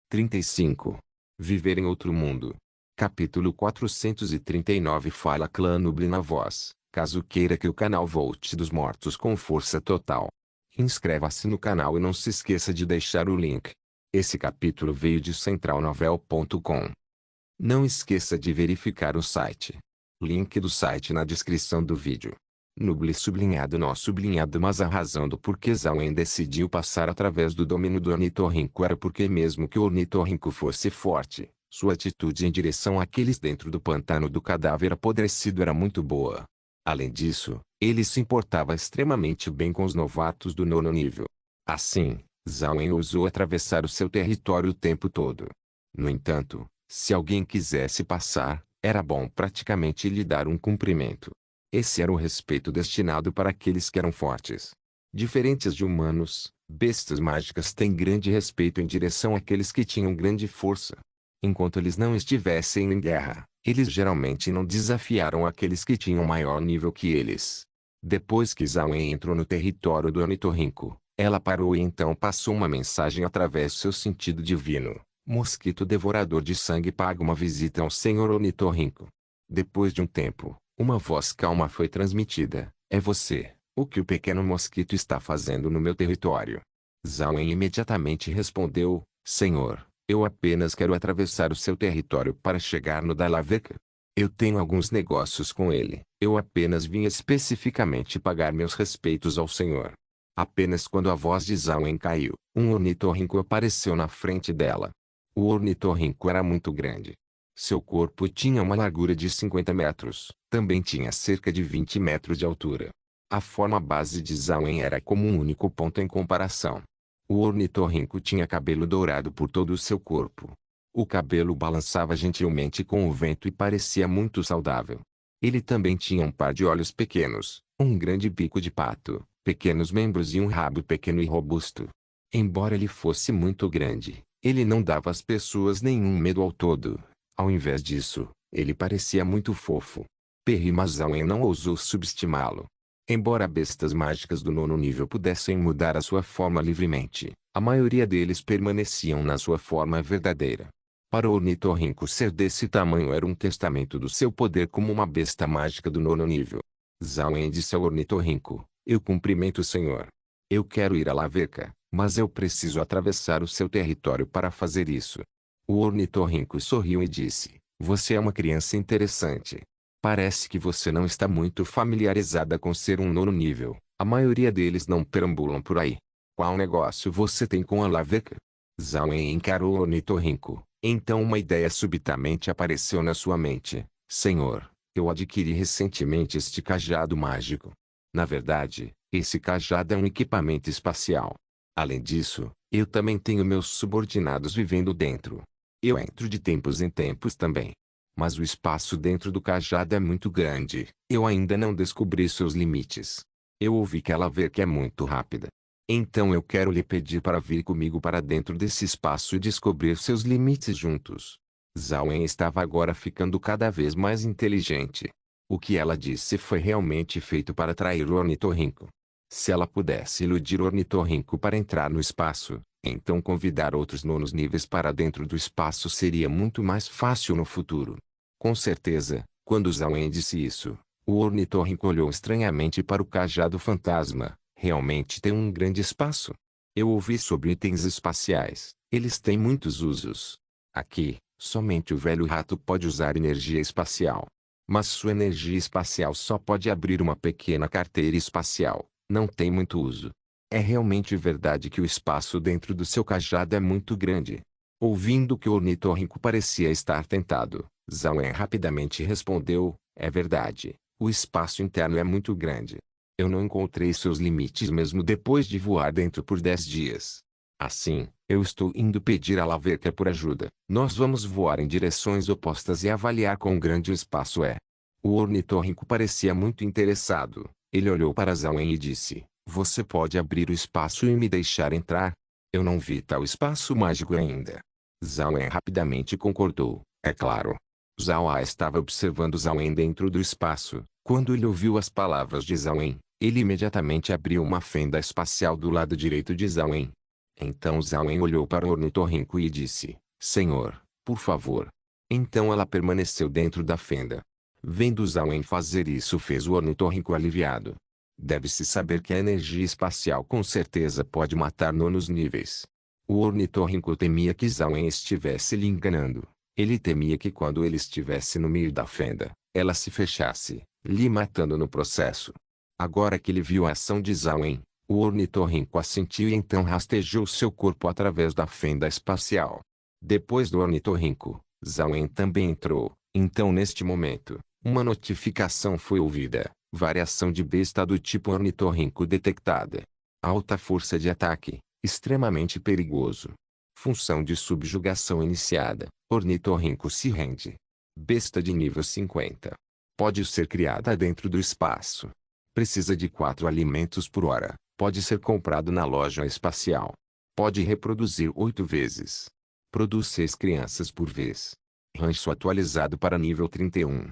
35. Viver em outro mundo. Capítulo 439 Fala Clã Nubli na voz, caso queira que o canal volte dos mortos com força total. Inscreva-se no canal e não se esqueça de deixar o link. Esse capítulo veio de centralnovel.com. Não esqueça de verificar o site. Link do site na descrição do vídeo. Nubli sublinhado nó sublinhado mas a razão do porquê Zawen decidiu passar através do domínio do ornitorrinco era porque mesmo que o ornitorrinco fosse forte, sua atitude em direção àqueles dentro do pantano do cadáver apodrecido era muito boa. Além disso, ele se importava extremamente bem com os novatos do nono nível. Assim, Zawen ousou atravessar o seu território o tempo todo. No entanto, se alguém quisesse passar, era bom praticamente lhe dar um cumprimento. Esse era o respeito destinado para aqueles que eram fortes. Diferentes de humanos, bestas mágicas têm grande respeito em direção àqueles que tinham grande força. Enquanto eles não estivessem em guerra, eles geralmente não desafiaram aqueles que tinham maior nível que eles. Depois que Zawen entrou no território do ornitorrinco, ela parou e então passou uma mensagem através do seu sentido divino. Mosquito devorador de sangue paga uma visita ao senhor ornitorrinco. Depois de um tempo, uma voz calma foi transmitida. É você. O que o pequeno mosquito está fazendo no meu território? Zawen imediatamente respondeu, Senhor, eu apenas quero atravessar o seu território para chegar no Dalaveca. Eu tenho alguns negócios com ele. Eu apenas vim especificamente pagar meus respeitos ao Senhor. Apenas quando a voz de Zawen caiu, um ornitorrinco apareceu na frente dela. O ornitorrinco era muito grande. Seu corpo tinha uma largura de 50 metros, também tinha cerca de 20 metros de altura. A forma base de Zawen era como um único ponto em comparação. O ornitorrinco tinha cabelo dourado por todo o seu corpo. O cabelo balançava gentilmente com o vento e parecia muito saudável. Ele também tinha um par de olhos pequenos, um grande bico de pato, pequenos membros e um rabo pequeno e robusto. Embora ele fosse muito grande, ele não dava às pessoas nenhum medo ao todo. Ao invés disso, ele parecia muito fofo. Perry mas Zawen não ousou subestimá-lo. Embora bestas mágicas do nono nível pudessem mudar a sua forma livremente, a maioria deles permaneciam na sua forma verdadeira. Para o ornitorrinco ser desse tamanho era um testamento do seu poder como uma besta mágica do nono nível. Zawen disse ao ornitorrinco, eu cumprimento o senhor. Eu quero ir a Laveca, mas eu preciso atravessar o seu território para fazer isso. O ornitorrinco sorriu e disse, você é uma criança interessante. Parece que você não está muito familiarizada com ser um nono nível. A maioria deles não perambulam por aí. Qual negócio você tem com a Laveca? Zawen encarou o ornitorrinco. Então uma ideia subitamente apareceu na sua mente. Senhor, eu adquiri recentemente este cajado mágico. Na verdade, esse cajado é um equipamento espacial. Além disso, eu também tenho meus subordinados vivendo dentro. Eu entro de tempos em tempos também. Mas o espaço dentro do cajado é muito grande. Eu ainda não descobri seus limites. Eu ouvi que ela vê que é muito rápida. Então eu quero lhe pedir para vir comigo para dentro desse espaço e descobrir seus limites juntos. Zawen estava agora ficando cada vez mais inteligente. O que ela disse foi realmente feito para atrair o ornitorrinco. Se ela pudesse iludir o ornitorrinco para entrar no espaço, então convidar outros nonos níveis para dentro do espaço seria muito mais fácil no futuro. Com certeza, quando Zawen disse isso, o ornitorrinco olhou estranhamente para o cajado fantasma. Realmente tem um grande espaço. Eu ouvi sobre itens espaciais. Eles têm muitos usos. Aqui, somente o velho rato pode usar energia espacial. Mas sua energia espacial só pode abrir uma pequena carteira espacial. Não tem muito uso. É realmente verdade que o espaço dentro do seu cajado é muito grande. Ouvindo que o ornitorrinco parecia estar tentado, Zawen rapidamente respondeu, é verdade, o espaço interno é muito grande. Eu não encontrei seus limites mesmo depois de voar dentro por 10 dias. Assim, eu estou indo pedir a Laveca por ajuda. Nós vamos voar em direções opostas e avaliar quão grande o espaço é. O ornitorrinco parecia muito interessado. Ele olhou para Zawen e disse, você pode abrir o espaço e me deixar entrar? Eu não vi tal espaço mágico ainda. Zawen rapidamente concordou, é claro. Zawa estava observando Zawen dentro do espaço. Quando ele ouviu as palavras de Zawen, ele imediatamente abriu uma fenda espacial do lado direito de Zawen. Então Zawen olhou para o ornitorrinco e disse: Senhor, por favor. Então ela permaneceu dentro da fenda. Vendo Zawen fazer isso fez o ornitorrinco aliviado. Deve-se saber que a energia espacial com certeza pode matar nonos níveis. O ornitorrinco temia que Zawen estivesse lhe enganando. Ele temia que quando ele estivesse no meio da fenda, ela se fechasse, lhe matando no processo. Agora que ele viu a ação de Zawen, o ornitorrinco assentiu e então rastejou seu corpo através da fenda espacial. Depois do ornitorrinco, Zawen também entrou. Então neste momento, uma notificação foi ouvida. Variação de besta do tipo ornitorrinco detectada. Alta força de ataque, extremamente perigoso. Função de subjugação iniciada. Ornitorrinco se rende. Besta de nível 50. Pode ser criada dentro do espaço. Precisa de 4 alimentos por hora. Pode ser comprado na loja espacial. Pode reproduzir 8 vezes. Produz 6 crianças por vez. Rancho atualizado para nível 31.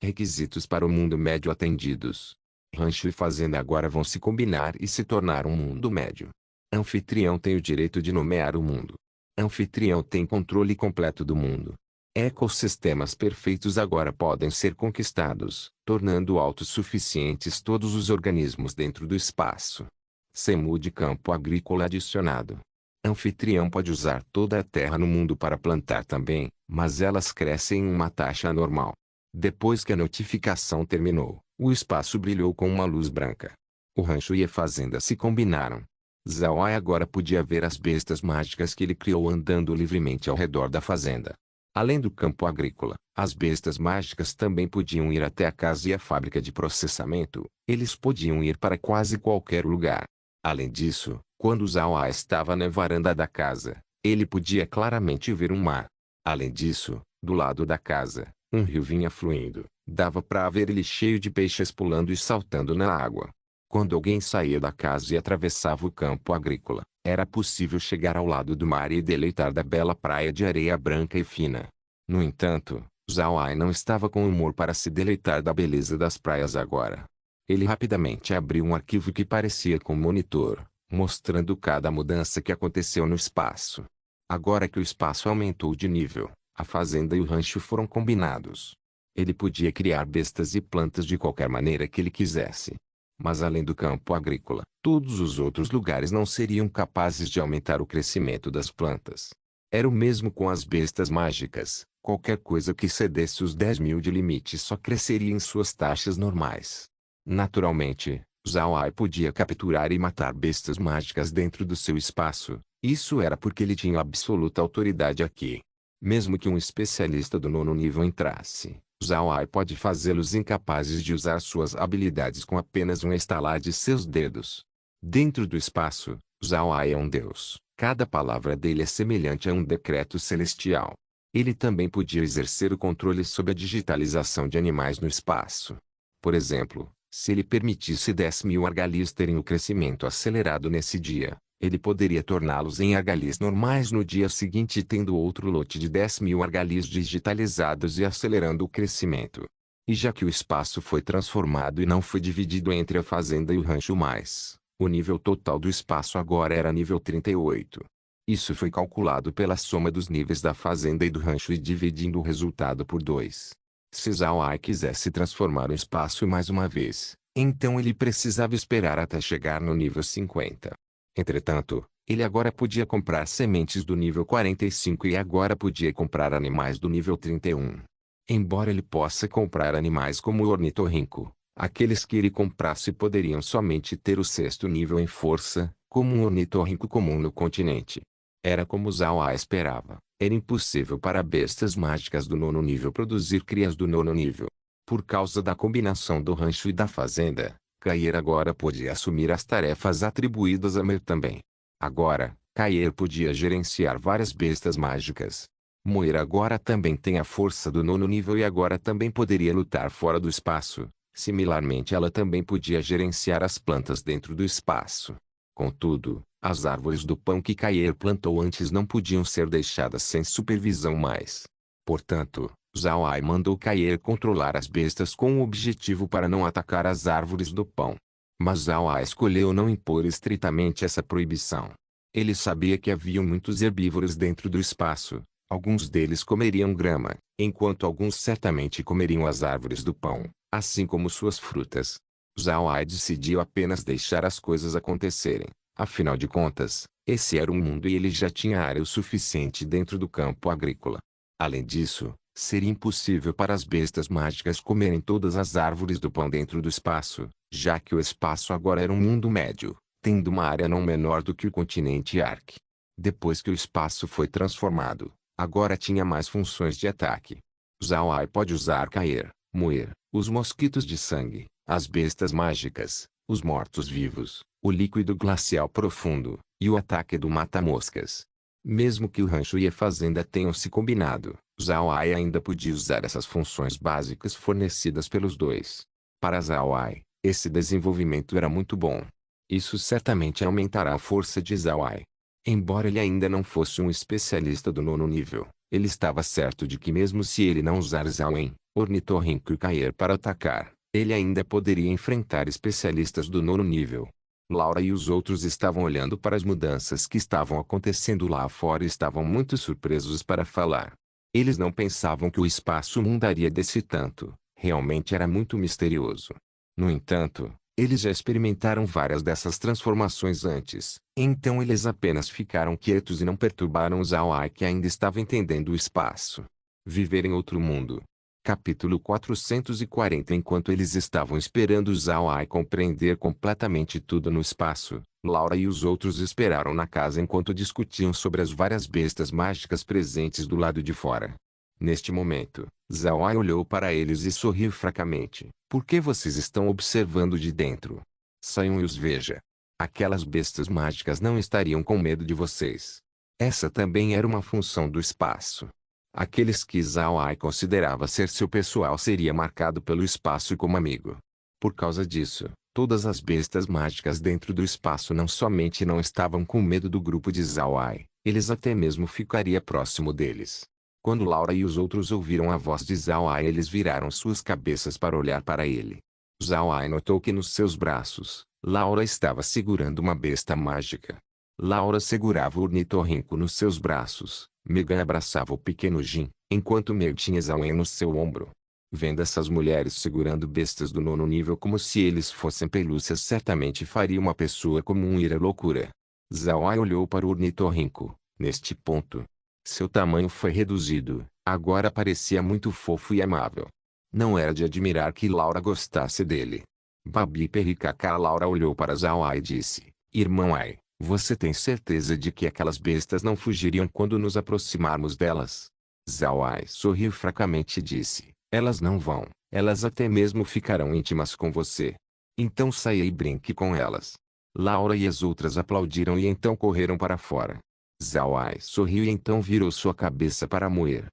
Requisitos para o mundo médio atendidos. Rancho e fazenda agora vão se combinar e se tornar um mundo médio. Anfitrião tem o direito de nomear o mundo. Anfitrião tem controle completo do mundo. Ecossistemas perfeitos agora podem ser conquistados, tornando autossuficientes todos os organismos dentro do espaço. Semu de campo agrícola adicionado. Anfitrião pode usar toda a terra no mundo para plantar também, mas elas crescem em uma taxa anormal. Depois que a notificação terminou, o espaço brilhou com uma luz branca. O rancho e a fazenda se combinaram. Zawai agora podia ver as bestas mágicas que ele criou andando livremente ao redor da fazenda. Além do campo agrícola, as bestas mágicas também podiam ir até a casa e a fábrica de processamento. Eles podiam ir para quase qualquer lugar. Além disso, quando Zawai estava na varanda da casa, ele podia claramente ver um mar. Além disso, do lado da casa, um rio vinha fluindo. Dava para ver ele cheio de peixes pulando e saltando na água. Quando alguém saía da casa e atravessava o campo agrícola, era possível chegar ao lado do mar e deleitar da bela praia de areia branca e fina. No entanto, Zawai não estava com humor para se deleitar da beleza das praias agora. Ele rapidamente abriu um arquivo que parecia com um monitor, mostrando cada mudança que aconteceu no espaço. Agora que o espaço aumentou de nível, a fazenda e o rancho foram combinados. Ele podia criar bestas e plantas de qualquer maneira que ele quisesse. Mas além do campo agrícola, todos os outros lugares não seriam capazes de aumentar o crescimento das plantas. Era o mesmo com as bestas mágicas. Qualquer coisa que cedesse os 10.000 de limite só cresceria em suas taxas normais. Naturalmente, Zawai podia capturar e matar bestas mágicas dentro do seu espaço. Isso era porque ele tinha absoluta autoridade aqui. Mesmo que um especialista do 9º nível entrasse, Zawai pode fazê-los incapazes de usar suas habilidades com apenas um estalar de seus dedos. Dentro do espaço, Zawai é um deus. Cada palavra dele é semelhante a um decreto celestial. Ele também podia exercer o controle sobre a digitalização de animais no espaço. Por exemplo, se ele permitisse 10.000 argalis terem o crescimento acelerado nesse dia, ele poderia torná-los em argalis normais no dia seguinte tendo outro lote de 10.000 argalis digitalizados e acelerando o crescimento. E já que o espaço foi transformado e não foi dividido entre a fazenda e o rancho mais, o nível total do espaço agora era nível 38. Isso foi calculado pela soma dos níveis da fazenda e do rancho e dividindo o resultado por 2. Se Zawai quisesse transformar o espaço mais uma vez, então ele precisava esperar até chegar no nível 50. Entretanto, ele agora podia comprar sementes do nível 45 e agora podia comprar animais do nível 31. Embora ele possa comprar animais como o ornitorrinco, aqueles que ele comprasse poderiam somente ter o 6º nível em força, como um ornitorrinco comum no continente. Era como Zawai esperava. Era impossível para bestas mágicas do 9º nível produzir crias do 9º nível. Por causa da combinação do rancho e da fazenda, Kair agora podia assumir as tarefas atribuídas a Mer também. Agora, Kair podia gerenciar várias bestas mágicas. Moir agora também tem a força do 9º nível e agora também poderia lutar fora do espaço. Similarmente ela também podia gerenciar as plantas dentro do espaço. Contudo, as árvores do pão que Kair plantou antes não podiam ser deixadas sem supervisão mais. Portanto, Zawai mandou Kair controlar as bestas com o objetivo para não atacar as árvores do pão. Mas Zawai escolheu não impor estritamente essa proibição. Ele sabia que haviam muitos herbívoros dentro do espaço. Alguns deles comeriam grama, enquanto alguns certamente comeriam as árvores do pão, assim como suas frutas. Zhao Ai decidiu apenas deixar as coisas acontecerem. Afinal de contas, esse era o mundo e ele já tinha área o suficiente dentro do campo agrícola. Além disso, seria impossível para as bestas mágicas comerem todas as árvores do pão dentro do espaço, já que o espaço agora era um mundo médio, tendo uma área não menor do que o continente Ark. Depois que o espaço foi transformado, agora tinha mais funções de ataque. Zhao Ai pode usar cair, moer, os mosquitos de sangue, as bestas mágicas, os mortos-vivos, o líquido glacial profundo, e o ataque do mata-moscas. Mesmo que o rancho e a fazenda tenham se combinado, Zhao Ai ainda podia usar essas funções básicas fornecidas pelos dois. Para Zhao Ai, esse desenvolvimento era muito bom. Isso certamente aumentará a força de Zhao Ai. Embora ele ainda não fosse um especialista do 9º nível, ele estava certo de que mesmo se ele não usar Zhaoen, Ornitorrinco e Cair para atacar, ele ainda poderia enfrentar especialistas do 9º nível. Laura e os outros estavam olhando para as mudanças que estavam acontecendo lá fora e estavam muito surpresos para falar. Eles não pensavam que o espaço mudaria desse tanto, realmente era muito misterioso. No entanto, eles já experimentaram várias dessas transformações antes, então eles apenas ficaram quietos e não perturbaram Zhao Ai que ainda estava entendendo o espaço. Viver em outro mundo. Capítulo 440. Enquanto eles estavam esperando Zhao Ai compreender completamente tudo no espaço, Laura e os outros esperaram na casa enquanto discutiam sobre as várias bestas mágicas presentes do lado de fora. Neste momento, Zhao Ai olhou para eles e sorriu fracamente. Por que vocês estão observando de dentro? Saiam e os veja. Aquelas bestas mágicas não estariam com medo de vocês. Essa também era uma função do espaço. Aqueles que Zhao Ai considerava ser seu pessoal seria marcado pelo espaço como amigo. Por causa disso, todas as bestas mágicas dentro do espaço não somente não estavam com medo do grupo de Zhao Ai, eles até mesmo ficariam próximo deles. Quando Laura e os outros ouviram a voz de Zhao Ai, eles viraram suas cabeças para olhar para ele. Zhao Ai notou que nos seus braços, Laura estava segurando uma besta mágica. Laura segurava o ornitorrinco nos seus braços. Megan abraçava o pequeno Jin, enquanto Meg tinha Zhaoen no seu ombro. Vendo essas mulheres segurando bestas do 9º nível como se eles fossem pelúcias, certamente faria uma pessoa comum ir à loucura. Zhao Ai olhou para o ornitorrinco. Neste ponto, seu tamanho foi reduzido, agora parecia muito fofo e amável. Não era de admirar que Laura gostasse dele. Babi Perricaca. Laura olhou para Zhao Ai e disse, Irmão Ai, você tem certeza de que aquelas bestas não fugiriam quando nos aproximarmos delas? Zhao Ai sorriu fracamente e disse, elas não vão, elas até mesmo ficarão íntimas com você. Então saia e brinque com elas. Laura e as outras aplaudiram e então correram para fora. Zhao Ai sorriu e então virou sua cabeça para moer,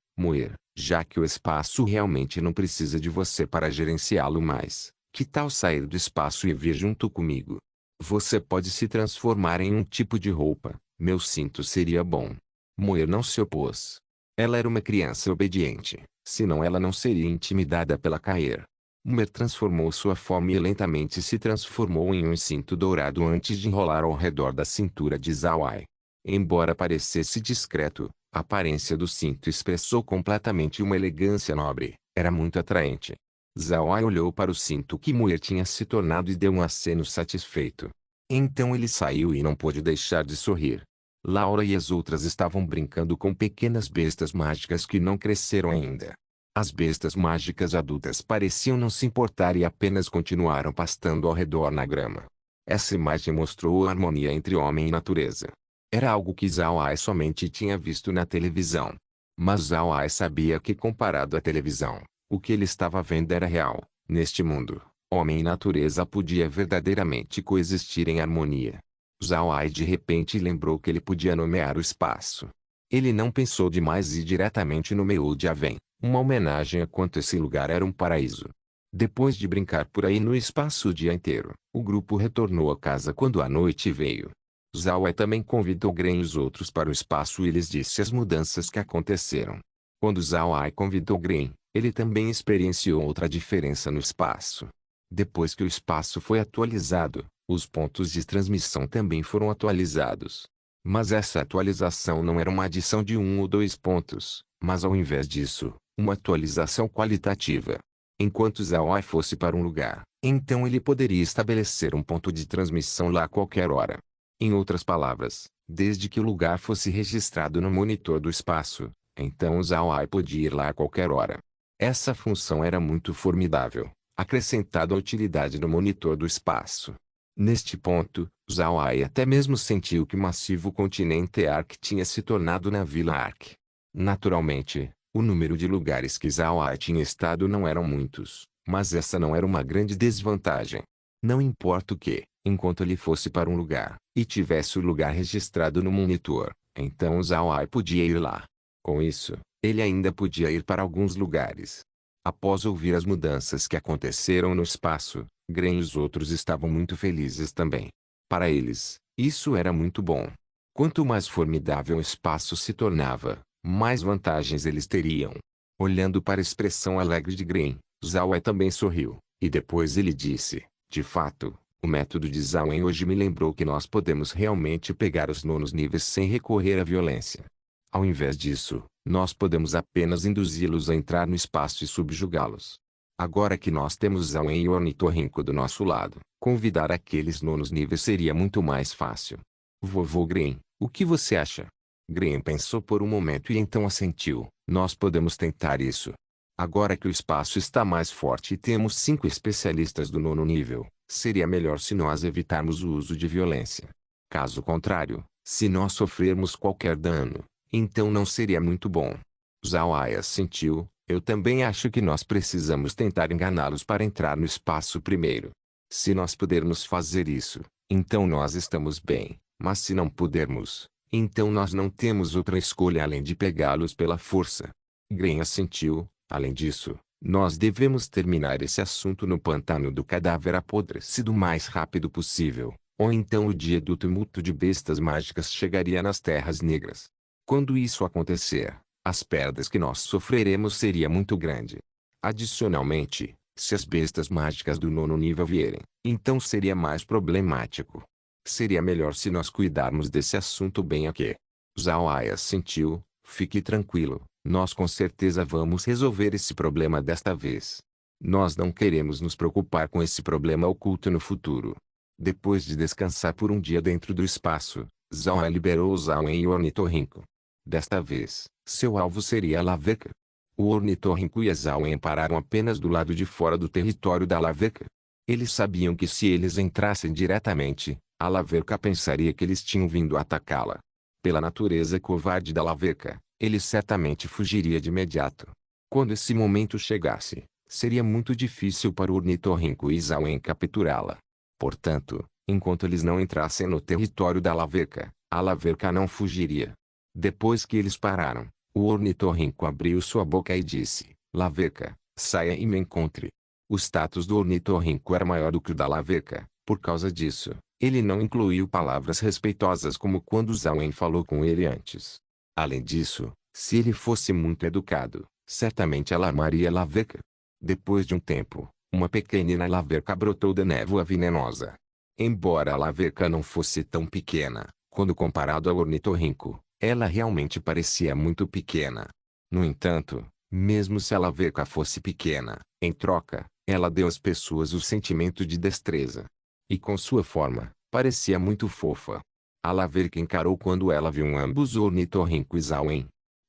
já que o espaço realmente não precisa de você para gerenciá-lo mais. Que tal sair do espaço e vir junto comigo? Você pode se transformar em um tipo de roupa, meu cinto seria bom. Moer não se opôs. Ela era uma criança obediente, senão ela não seria intimidada pela Cair. Moer transformou sua fome e lentamente se transformou em um cinto dourado antes de enrolar ao redor da cintura de Zhao Ai. Embora parecesse discreto, a aparência do cinto expressou completamente uma elegância nobre, era muito atraente. Zhao Ai olhou para o cinto que Moer tinha se tornado e deu um aceno satisfeito. Então ele saiu e não pôde deixar de sorrir. Laura e as outras estavam brincando com pequenas bestas mágicas que não cresceram ainda. As bestas mágicas adultas pareciam não se importar e apenas continuaram pastando ao redor na grama. Essa imagem mostrou a harmonia entre homem e natureza. Era algo que Zhao Ai somente tinha visto na televisão. Mas Zhao Ai sabia que comparado à televisão, o que ele estava vendo era real. Neste mundo, homem e natureza podia verdadeiramente coexistir em harmonia. Zhao Ai de repente lembrou que ele podia nomear o espaço. Ele não pensou demais e diretamente nomeou Jiaven, uma homenagem a quanto esse lugar era um paraíso. Depois de brincar por aí no espaço o dia inteiro, o grupo retornou a casa quando a noite veio. Zhao Ai também convidou Gren e os outros para o espaço e lhes disse as mudanças que aconteceram. Quando Zhao Ai convidou Gren, ele também experienciou outra diferença no espaço. Depois que o espaço foi atualizado, os pontos de transmissão também foram atualizados. Mas essa atualização não era uma adição de 1 ou 2 pontos, mas ao invés disso, uma atualização qualitativa. Enquanto Zhao fosse para um lugar, então ele poderia estabelecer um ponto de transmissão lá a qualquer hora. Em outras palavras, desde que o lugar fosse registrado no monitor do espaço, então Zhao podia ir lá a qualquer hora. Essa função era muito formidável, acrescentado à utilidade no monitor do espaço. Neste ponto, Zhao até mesmo sentiu que o massivo continente Ark tinha se tornado na Vila Ark. Naturalmente, o número de lugares que Zhao tinha estado não eram muitos, mas essa não era uma grande desvantagem. Não importa o que, enquanto ele fosse para um lugar, e tivesse o lugar registrado no monitor, então Zhao podia ir lá. Com isso, ele ainda podia ir para alguns lugares. Após ouvir as mudanças que aconteceram no espaço, Gren e os outros estavam muito felizes também. Para eles, isso era muito bom. Quanto mais formidável o espaço se tornava, mais vantagens eles teriam. Olhando para a expressão alegre de Gren, Zhao também sorriu, e depois ele disse, de fato, o método de Zhao hoje me lembrou que nós podemos realmente pegar os nonos níveis sem recorrer à violência. Ao invés disso, nós podemos apenas induzi-los a entrar no espaço e subjugá-los. Agora que nós temos Zhao e Ornitorrinco do nosso lado, convidar aqueles nonos níveis seria muito mais fácil. Vovô Gren, o que você acha? Gren pensou por um momento e então assentiu. Nós podemos tentar isso. Agora que o espaço está mais forte e temos 5 especialistas do nono nível, seria melhor se nós evitarmos o uso de violência. Caso contrário, se nós sofrermos qualquer dano, então não seria muito bom. Zhao assentiu. Eu também acho que nós precisamos tentar enganá-los para entrar no espaço primeiro. Se nós pudermos fazer isso, então nós estamos bem, mas se não pudermos, então nós não temos outra escolha além de pegá-los pela força. Gren assentiu. Além disso, nós devemos terminar esse assunto no pântano do cadáver apodrecido o mais rápido possível, ou então o dia do tumulto de bestas mágicas chegaria nas Terras Negras. Quando isso acontecer, as perdas que nós sofreremos seria muito grande. Adicionalmente, se as bestas mágicas do nono nível vierem, então seria mais problemático. Seria melhor se nós cuidarmos desse assunto bem aqui. Zhao assentiu. Fique tranquilo, nós com certeza vamos resolver esse problema desta vez. Nós não queremos nos preocupar com esse problema oculto no futuro. Depois de descansar por um dia dentro do espaço, Zhao liberou Zhao e Ornitorrinco. Desta vez, seu alvo seria a Laveca. O Ornitorrinco e a Zhao pararam apenas do lado de fora do território da Laveca. Eles sabiam que se eles entrassem diretamente, a Laveca pensaria que eles tinham vindo atacá-la. Pela natureza covarde da Laveca, ele certamente fugiria de imediato. Quando esse momento chegasse, seria muito difícil para o Ornitorrinco e Zhao capturá-la. Portanto, enquanto eles não entrassem no território da Laveca, a Laveca não fugiria. Depois que eles pararam, o Ornitorrinco abriu sua boca e disse, Laveca, saia e me encontre. O status do Ornitorrinco era maior do que o da Laveca, por causa disso, ele não incluiu palavras respeitosas como quando Zhao falou com ele antes. Além disso, se ele fosse muito educado, certamente ela amaria Laveca. Depois de um tempo, uma pequenina Laveca brotou da névoa venenosa. Embora a Laveca não fosse tão pequena, quando comparado ao Ornitorrinco, ela realmente parecia muito pequena. No entanto, mesmo se a Laveca fosse pequena, em troca, ela deu às pessoas o sentimento de destreza. E com sua forma, parecia muito fofa. A Laveca encarou quando ela viu ambos o Ornitorrinco e Zhao.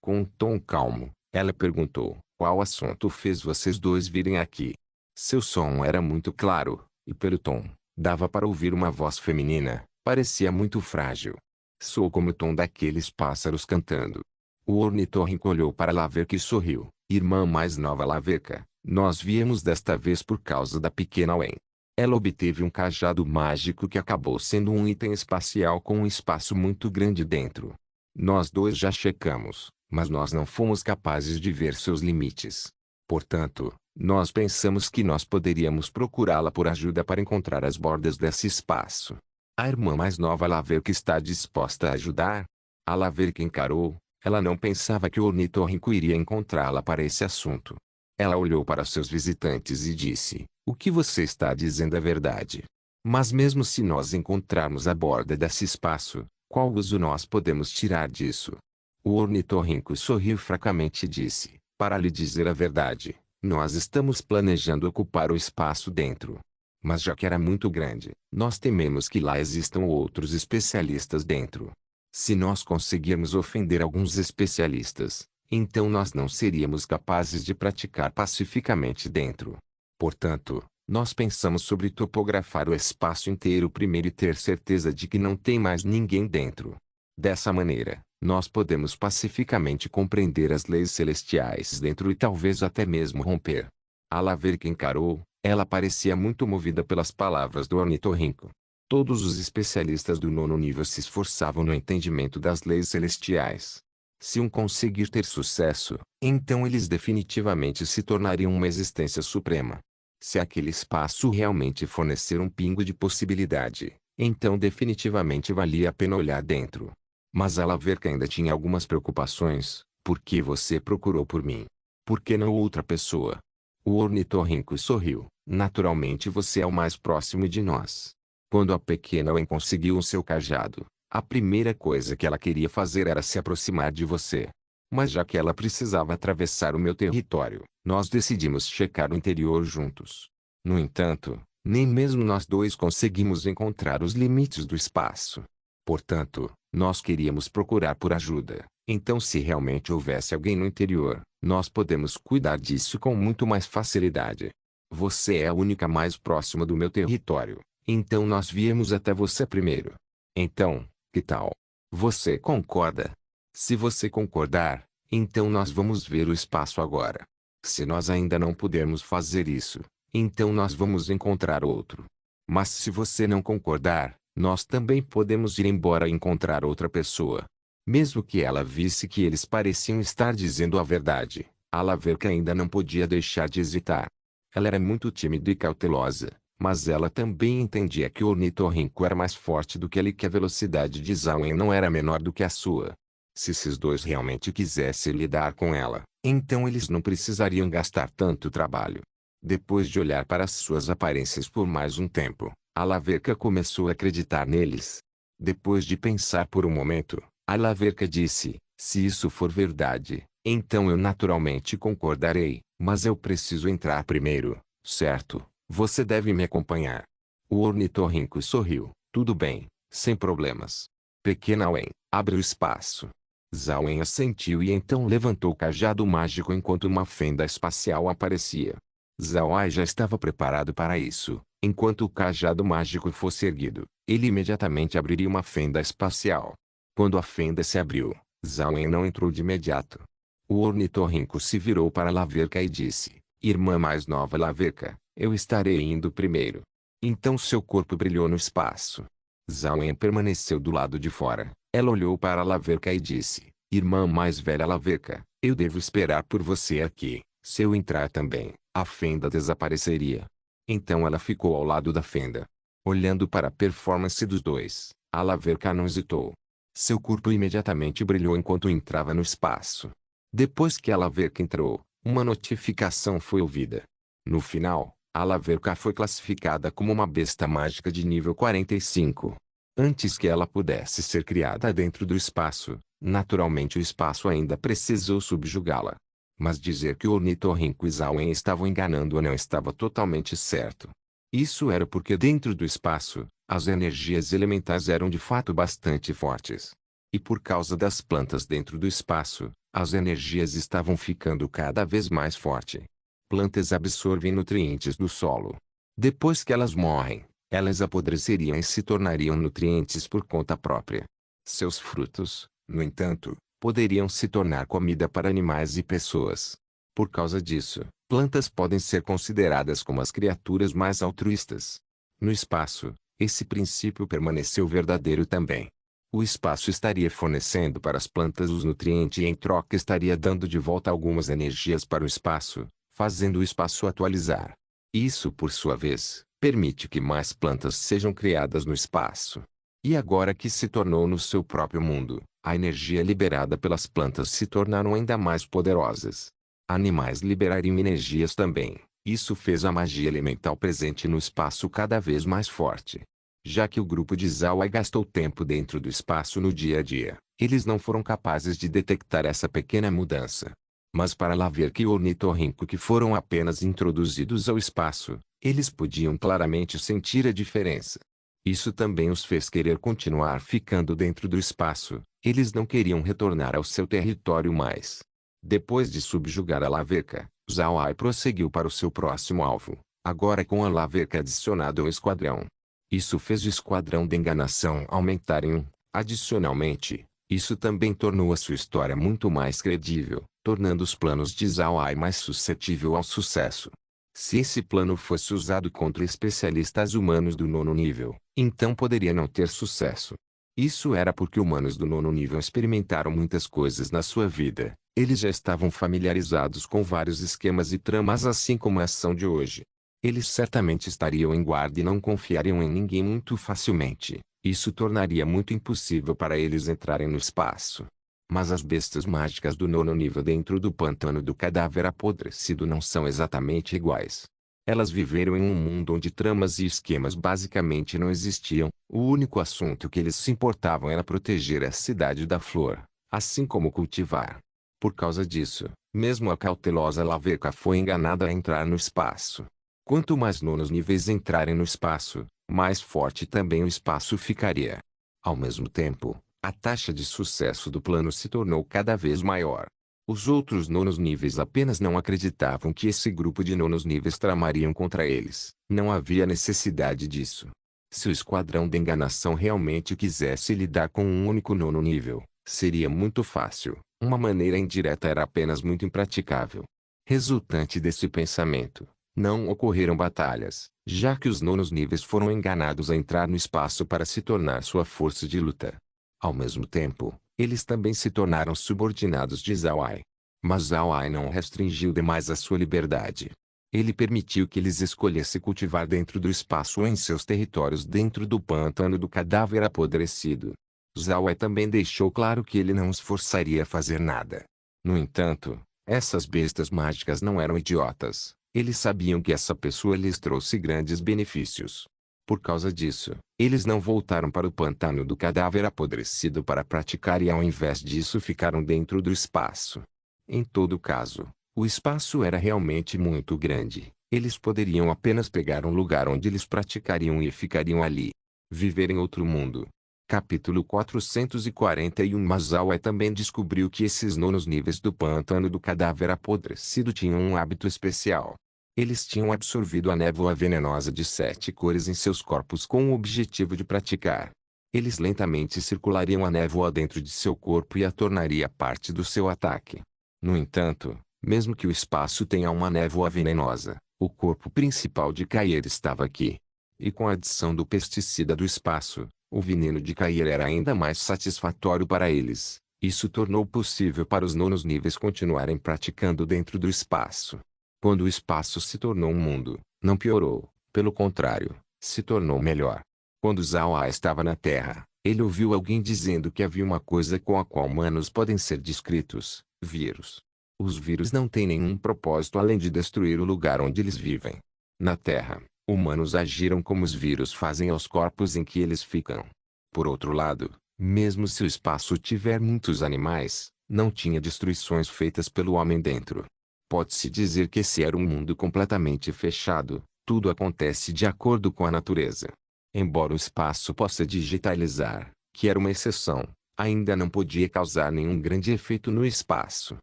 Com um tom calmo, ela perguntou, qual assunto fez vocês dois virem aqui? Seu som era muito claro, e pelo tom, dava para ouvir uma voz feminina, parecia muito frágil. Soou como o tom daqueles pássaros cantando. O Ornitorrinco olhou para Laveca e sorriu, irmã mais nova Laveca, nós viemos desta vez por causa da pequena Wen. Ela obteve um cajado mágico que acabou sendo um item espacial com um espaço muito grande dentro. Nós dois já checamos, mas nós não fomos capazes de ver seus limites. Portanto, nós pensamos que nós poderíamos procurá-la por ajuda para encontrar as bordas desse espaço. A irmã mais nova Laveca está disposta a ajudar? A Laveca encarou. Ela não pensava que o Ornitorrinco iria encontrá-la para esse assunto. Ela olhou para seus visitantes e disse, o que você está dizendo é verdade. Mas mesmo se nós encontrarmos a borda desse espaço, Qual uso nós podemos tirar disso? O ornitorrinco sorriu fracamente e disse, para lhe dizer a verdade, nós estamos planejando ocupar o espaço dentro. Mas já que era muito grande, nós tememos que lá existam outros especialistas dentro. Se nós conseguirmos ofender alguns especialistas, então nós não seríamos capazes de praticar pacificamente dentro. Portanto, nós pensamos sobre topografar o espaço inteiro primeiro e ter certeza de que não tem mais ninguém dentro. Dessa maneira, nós podemos pacificamente compreender as leis celestiais dentro e talvez até mesmo romper. A Laverca encarou, ela parecia muito movida pelas palavras do ornitorrinco. Todos os especialistas do 9º nível se esforçavam no entendimento das leis celestiais. Se um conseguir ter sucesso, então eles definitivamente se tornariam uma existência suprema. Se aquele espaço realmente fornecer um pingo de possibilidade, então definitivamente valia a pena olhar dentro. Mas a Laverca ainda tinha algumas preocupações. Por que você procurou por mim? Por que não outra pessoa? O ornitorrinco sorriu. Naturalmente você é o mais próximo de nós. Quando a pequena Wen conseguiu o seu cajado, a primeira coisa que ela queria fazer era se aproximar de você. Mas já que ela precisava atravessar o meu território, nós decidimos checar o interior juntos. No entanto, nem mesmo nós dois conseguimos encontrar os limites do espaço. Portanto, nós queríamos procurar por ajuda. Então se realmente houvesse alguém no interior, nós podemos cuidar disso com muito mais facilidade. Você é a única mais próxima do meu território, então nós viemos até você primeiro. Então, que tal? Você concorda? Se você concordar, então nós vamos ver o espaço agora. Se nós ainda não pudermos fazer isso, então nós vamos encontrar outro. Mas se você não concordar, nós também podemos ir embora e encontrar outra pessoa. Mesmo que ela visse que eles pareciam estar dizendo a verdade, a Laverca ainda não podia deixar de hesitar. Ela era muito tímida e cautelosa, mas ela também entendia que o ornitorrinco era mais forte do que ele e que a velocidade de Zhao Wen não era menor do que a sua. Se esses dois realmente quisessem lidar com ela, então eles não precisariam gastar tanto trabalho. Depois de olhar para as suas aparências por mais um tempo, a Laverca começou a acreditar neles. Depois de pensar por um momento, a Laverca disse, se isso for verdade, então eu naturalmente concordarei, mas eu preciso entrar primeiro, certo? Você deve me acompanhar. O ornitorrinco sorriu, tudo bem, sem problemas. Pequena Wen, abre o espaço. Zhao Wen assentiu e então levantou o cajado mágico enquanto uma fenda espacial aparecia. Zhao Ai já estava preparado para isso. Enquanto o cajado mágico fosse erguido, ele imediatamente abriria uma fenda espacial. Quando a fenda se abriu, Zhao Wen não entrou de imediato. O ornitorrinco se virou para Laverca e disse, irmã mais nova Laverca, eu estarei indo primeiro. Então seu corpo brilhou no espaço. Zhao Wen permaneceu do lado de fora. Ela olhou para Laverca e disse, irmã mais velha Laverca, eu devo esperar por você aqui. Se eu entrar também, a fenda desapareceria. Então ela ficou ao lado da fenda. Olhando para a performance dos dois, a Laverca não hesitou. Seu corpo imediatamente brilhou enquanto entrava no espaço. Depois que a Laverca entrou, uma notificação foi ouvida. No final, a Laverca foi classificada como uma besta mágica de nível 45. Antes que ela pudesse ser criada dentro do espaço, naturalmente o espaço ainda precisou subjugá-la. Mas dizer que o ornitorrinco e Zhao Wen estavam enganando-a não estava totalmente certo. Isso era porque dentro do espaço, as energias elementais eram de fato bastante fortes. E por causa das plantas dentro do espaço, as energias estavam ficando cada vez mais fortes. Plantas absorvem nutrientes do solo. Depois que elas morrem, elas apodreceriam e se tornariam nutrientes por conta própria. Seus frutos, no entanto, poderiam se tornar comida para animais e pessoas. Por causa disso, plantas podem ser consideradas como as criaturas mais altruístas. No espaço, esse princípio permaneceu verdadeiro também. O espaço estaria fornecendo para as plantas os nutrientes e em troca estaria dando de volta algumas energias para o espaço, fazendo o espaço atualizar. Isso, por sua vez, permite que mais plantas sejam criadas no espaço. E agora que se tornou no seu próprio mundo, a energia liberada pelas plantas se tornaram ainda mais poderosas. Animais liberariam energias também. Isso fez a magia elemental presente no espaço cada vez mais forte. Já que o grupo de Zhao Ai gastou tempo dentro do espaço no dia a dia, eles não foram capazes de detectar essa pequena mudança. Mas para Laverca e Ornitorrinco, que foram apenas introduzidos ao espaço, eles podiam claramente sentir a diferença. Isso também os fez querer continuar ficando dentro do espaço. Eles não queriam retornar ao seu território mais. Depois de subjugar a Laverca, Zhao Ai prosseguiu para o seu próximo alvo, agora com a Laverca adicionada ao esquadrão. Isso fez o esquadrão de enganação aumentar em um. Adicionalmente, isso também tornou a sua história muito mais credível, tornando os planos de Zhao Ai mais suscetível ao sucesso. Se esse plano fosse usado contra especialistas humanos do 9º nível, então poderia não ter sucesso. Isso era porque humanos do 9º nível experimentaram muitas coisas na sua vida. Eles já estavam familiarizados com vários esquemas e tramas assim como a ação de hoje. Eles certamente estariam em guarda e não confiariam em ninguém muito facilmente. Isso tornaria muito impossível para eles entrarem no espaço. Mas as bestas mágicas do 9º nível dentro do pântano do cadáver apodrecido não são exatamente iguais. Elas viveram em um mundo onde tramas e esquemas basicamente não existiam. O único assunto que eles se importavam era proteger a cidade da flor, assim como cultivar. Por causa disso, mesmo a cautelosa Laverca foi enganada a entrar no espaço. Quanto mais 9º níveis entrarem no espaço, mais forte também o espaço ficaria. Ao mesmo tempo, a taxa de sucesso do plano se tornou cada vez maior. Os outros 9º níveis apenas não acreditavam que esse grupo de 9º níveis tramariam contra eles. Não havia necessidade disso. Se o esquadrão de enganação realmente quisesse lidar com um único 9º nível, seria muito fácil. Uma maneira indireta era apenas muito impraticável. Resultante desse pensamento, não ocorreram batalhas, já que os 9º níveis foram enganados a entrar no espaço para se tornar sua força de luta. Ao mesmo tempo, eles também se tornaram subordinados de Zhao Ai. Mas Zhao Ai não restringiu demais a sua liberdade. Ele permitiu que eles escolhessem cultivar dentro do espaço ou em seus territórios dentro do pântano do cadáver apodrecido. Zhao Ai também deixou claro que ele não os forçaria a fazer nada. No entanto, essas bestas mágicas não eram idiotas. Eles sabiam que essa pessoa lhes trouxe grandes benefícios. Por causa disso, eles não voltaram para o pântano do cadáver apodrecido para praticar e ao invés disso ficaram dentro do espaço. Em todo caso, o espaço era realmente muito grande. Eles poderiam apenas pegar um lugar onde eles praticariam e ficariam ali. Viver em outro mundo. Capítulo 441. Mas Zhao Ai também descobriu que esses 9º níveis do pântano do cadáver apodrecido tinham um hábito especial. Eles tinham absorvido a névoa venenosa de 7 cores em seus corpos com o objetivo de praticar. Eles lentamente circulariam a névoa dentro de seu corpo e a tornaria parte do seu ataque. No entanto, mesmo que o espaço tenha uma névoa venenosa, o corpo principal de Kair estava aqui. E com a adição do pesticida do espaço, o veneno de Kair era ainda mais satisfatório para eles. Isso tornou possível para os 9º níveis continuarem praticando dentro do espaço. Quando o espaço se tornou um mundo, não piorou, pelo contrário, se tornou melhor. Quando Zhao Ai estava na Terra, ele ouviu alguém dizendo que havia uma coisa com a qual humanos podem ser descritos: vírus. Os vírus não têm nenhum propósito além de destruir o lugar onde eles vivem. Na Terra, humanos agiram como os vírus fazem aos corpos em que eles ficam. Por outro lado, mesmo se o espaço tiver muitos animais, não tinha destruições feitas pelo homem dentro. Pode-se dizer que esse era um mundo completamente fechado, tudo acontece de acordo com a natureza. Embora o espaço possa digitalizar, que era uma exceção, ainda não podia causar nenhum grande efeito no espaço.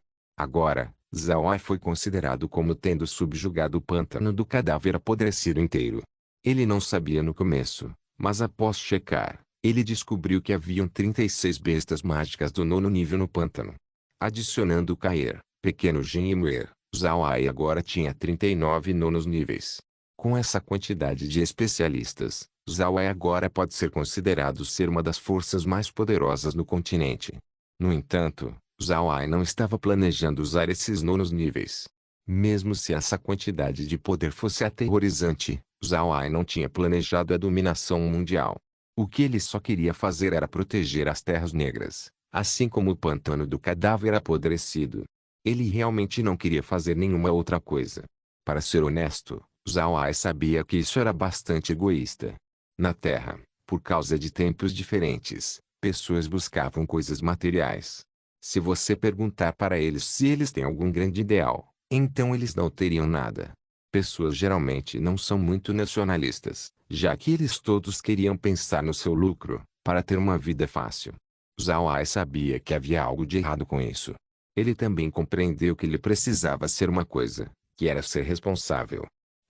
Agora, Zhao Ai foi considerado como tendo subjugado o pântano do cadáver apodrecido inteiro. Ele não sabia no começo, mas após checar, ele descobriu que haviam 36 bestas mágicas do 9º nível no pântano. Adicionando Kair, Pequeno Jin e Muir, Zhao Ai agora tinha 39 9º níveis. Com essa quantidade de especialistas, Zhao Ai agora pode ser considerado ser uma das forças mais poderosas no continente. No entanto, Zhao Ai não estava planejando usar esses 9º níveis. Mesmo se essa quantidade de poder fosse aterrorizante, Zhao Ai não tinha planejado a dominação mundial. O que ele só queria fazer era proteger as Terras Negras, assim como o pântano do cadáver apodrecido. Ele realmente não queria fazer nenhuma outra coisa. Para ser honesto, Zhao Ai sabia que isso era bastante egoísta. Na Terra, Por causa de tempos diferentes, pessoas buscavam coisas materiais. Se você perguntar para eles se eles têm algum grande ideal, então eles não teriam nada. Pessoas geralmente não são muito nacionalistas, já que eles todos queriam pensar no seu lucro, para ter uma vida fácil. Zhao Ai sabia que havia algo de errado com isso. Ele também compreendeu que ele precisava ser uma coisa, que era ser responsável.